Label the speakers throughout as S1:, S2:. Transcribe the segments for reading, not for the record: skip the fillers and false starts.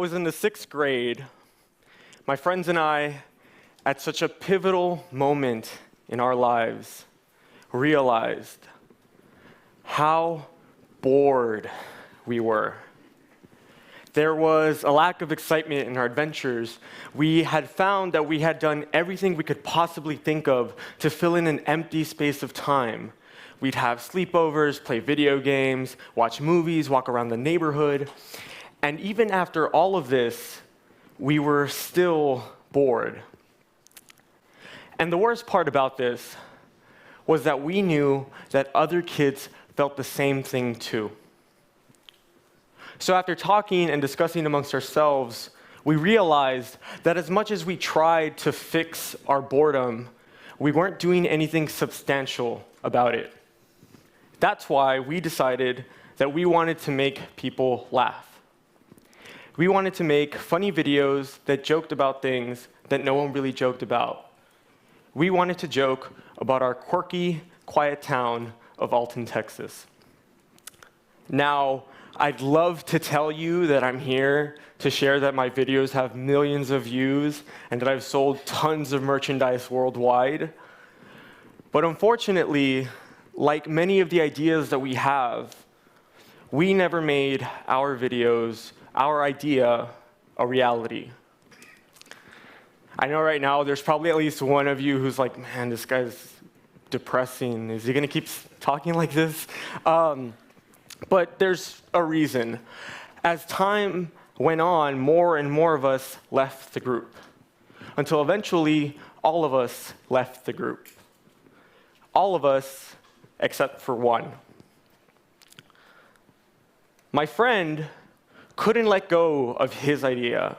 S1: was in the 6th grade, my friends and I, at such a pivotal moment in our lives, realized how bored we were. There was a lack of excitement in our adventures. We had found that we had done everything we could possibly think of to fill in an empty space of time. We'd have sleepovers, play video games, watch movies, walk around the neighborhood. And even after all of this, we were still bored. And the worst part about this was that we knew that other kids felt the same thing too. So after talking and discussing amongst ourselves, we realized that as much as we tried to fix our boredom, we weren't doing anything substantial about it. That's why we decided that we wanted to make people laugh. We wanted to make funny videos that joked about things that no one really joked about. We wanted to joke about our quirky, quiet town of Alton, Texas. Now, I'd love to tell you that I'm here to share that my videos have millions of views and that I've sold tons of merchandise worldwide. But unfortunately, like many of the ideas that we have, we never made our videos, our idea, a reality. I know right now there's probably at least one of you who's like, man, this guy's depressing. Is he going to keep talking like this? But there's a reason. As time went on, more and more of us left the group, until eventually all of us left the group. All of us except for one. My friend couldn't let go of his idea.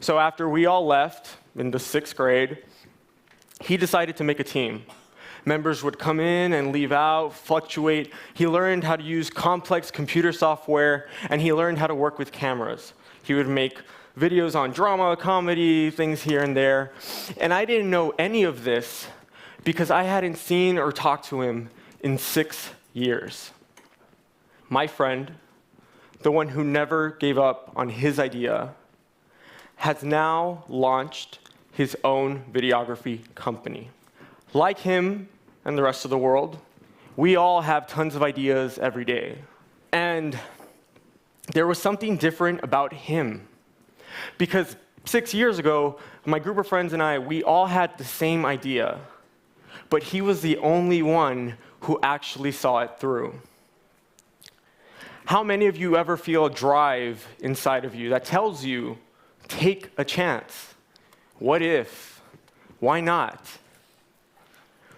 S1: So after we all left in the 6th grade, he decided to make a team. Members would come in and leave out, fluctuate. He learned how to use complex computer software, and he learned how to work with cameras. He would make videos on drama, comedy, things here and there. And I didn't know any of this because I hadn't seen or talked to him in 6 years. My friend, the one who never gave up on his idea, has now launched his own videography company. Like him and the rest of the world, we all have tons of ideas every day. And there was something different about him. Because 6 years ago, my group of friends and I, we all had the same idea. But he was the only one who actually saw it through. How many of you ever feel a drive inside of you that tells you, take a chance? What if? Why not?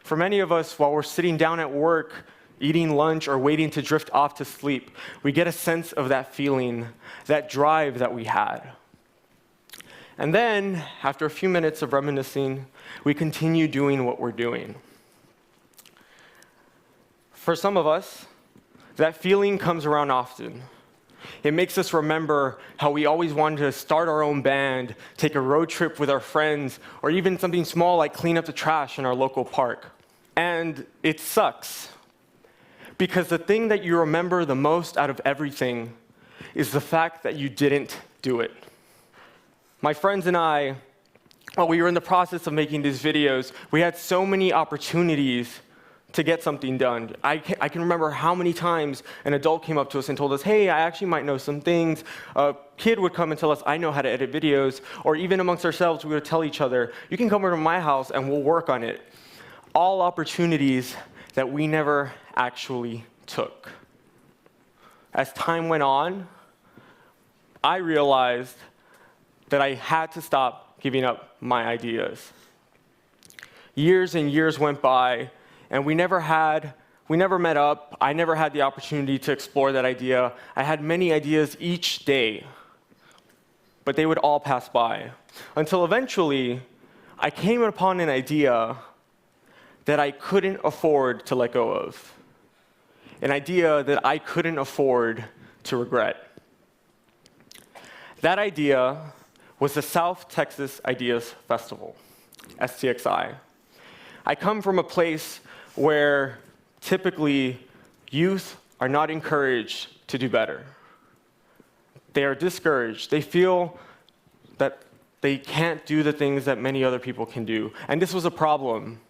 S1: For many of us, while we're sitting down at work, eating lunch, or waiting to drift off to sleep, we get a sense of that feeling, that drive that we had. And then, after a few minutes of reminiscing, we continue doing what we're doing. For some of us, that feeling comes around often. It makes us remember how we always wanted to start our own band, take a road trip with our friends, or even something small like clean up the trash in our local park. And it sucks, because the thing that you remember the most out of everything is the fact that you didn't do it. My friends and I, while we were in the process of making these videos, we had so many opportunities to get something done. I can remember how many times an adult came up to us and told us, hey, I actually might know some things. A kid would come and tell us, I know how to edit videos. Or even amongst ourselves, we would tell each other, you can come over to my house and we'll work on it. All opportunities that we never actually took. As time went on, I realized that I had to stop giving up my ideas. Years and years went by, and we never met up. I never had the opportunity to explore that idea. I had many ideas each day, but they would all pass by. Until eventually, I came upon an idea that I couldn't afford to let go of. An idea that I couldn't afford to regret. That idea was the South Texas Ideas Festival, STXI. I come from a place where typically youth are not encouraged to do better. They are discouraged. They feel that they can't do the things that many other people can do. And this was a problem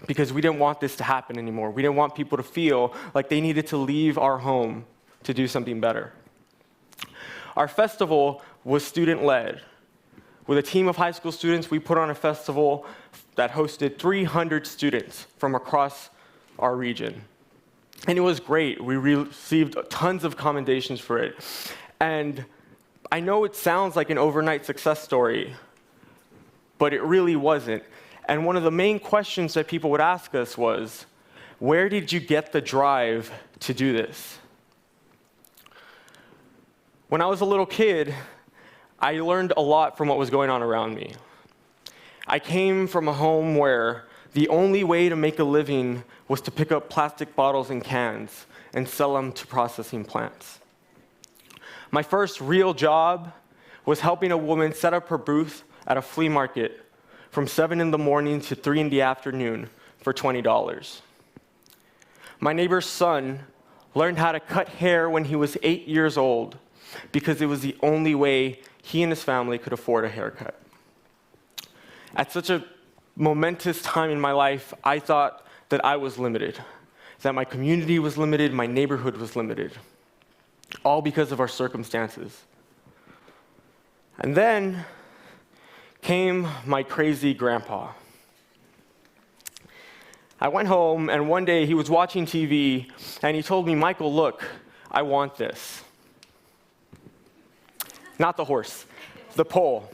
S1: because we didn't want this to happen anymore. We didn't want people to feel like they needed to leave our home to do something better. Our festival was student-led. With a team of high school students, we put on a festival that hosted 300 students from across our region. And it was great. We received tons of commendations for it. And I know it sounds like an overnight success story, but it really wasn't. And one of the main questions that people would ask us was, where did you get the drive to do this? When I was a little kid, I learned a lot from what was going on around me. I came from a home where the only way to make a living was to pick up plastic bottles and cans and sell them to processing plants. My first real job was helping a woman set up her booth at a flea market from 7 in the morning to 3 in the afternoon for $20. My neighbor's son learned how to cut hair when he was 8 years old because it was the only way he and his family could afford a haircut. At such a momentous time in my life, I thought that I was limited, that my community was limited, my neighborhood was limited, all because of our circumstances. And then came my crazy grandpa. I went home, and one day he was watching TV, and he told me, "Michael, look, I want this." Not the horse, the pole.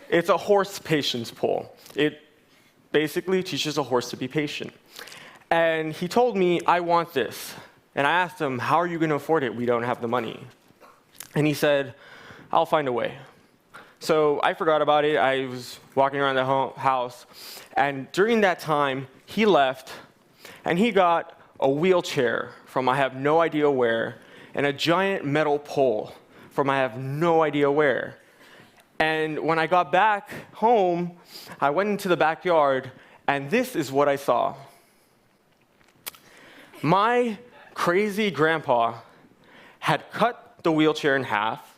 S1: It's a horse patience pole. It basically teaches a horse to be patient. And he told me, "I want this." And I asked him, "How are you going to afford it? We don't have the money." And he said, "I'll find a way." So I forgot about it. I was walking around the house. And during that time, he left, and he got a wheelchair from I have no idea where, and a giant metal pole from I have no idea where. And when I got back home, I went into the backyard, and this is what I saw. My crazy grandpa had cut the wheelchair in half,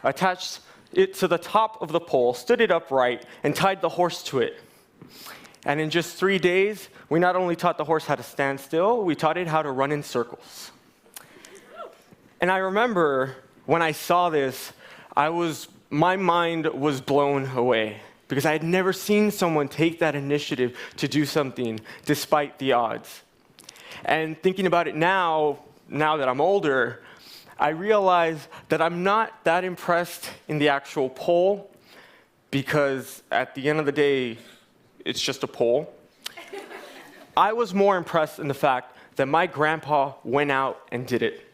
S1: attached it to the top of the pole, stood it upright, and tied the horse to it. And in just 3 days, we not only taught the horse how to stand still, we taught it how to run in circles. And I remember when I saw this, my mind was blown away because I had never seen someone take that initiative to do something despite the odds. And thinking about it now that I'm older, I realize that I'm not that impressed in the actual pole because at the end of the day, it's just a pole. I was more impressed in the fact that my grandpa went out and did it.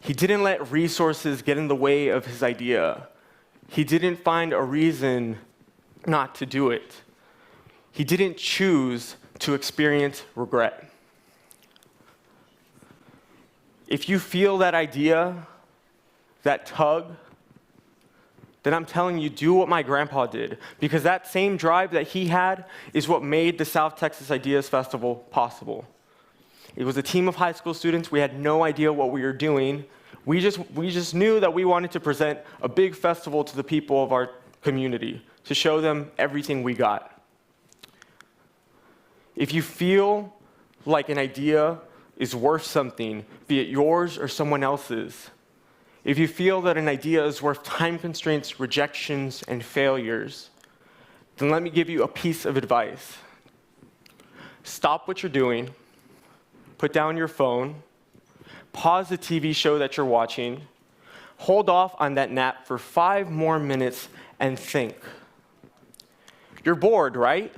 S1: He didn't let resources get in the way of his idea. He didn't find a reason not to do it. He didn't choose to experience regret. If you feel that idea, that tug, then I'm telling you, do what my grandpa did, because that same drive that he had is what made the South Texas Ideas Festival possible. It was a team of high school students. We had no idea what we were doing. We just knew that we wanted to present a big festival to the people of our community, to show them everything we got. If you feel like an idea is worth something, be it yours or someone else's, if you feel that an idea is worth time constraints, rejections, and failures, then let me give you a piece of advice. Stop what you're doing, put down your phone, pause the TV show that you're watching, hold off on that nap for 5 more minutes, and think. You're bored, right?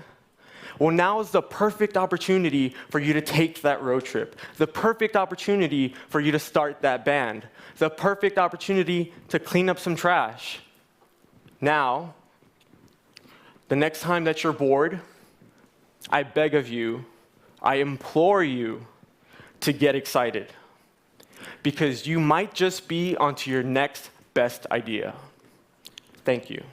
S1: Well, now is the perfect opportunity for you to take that road trip, the perfect opportunity for you to start that band, the perfect opportunity to clean up some trash. Now, the next time that you're bored, I beg of you, I implore you to get excited, because you might just be onto your next best idea. Thank you.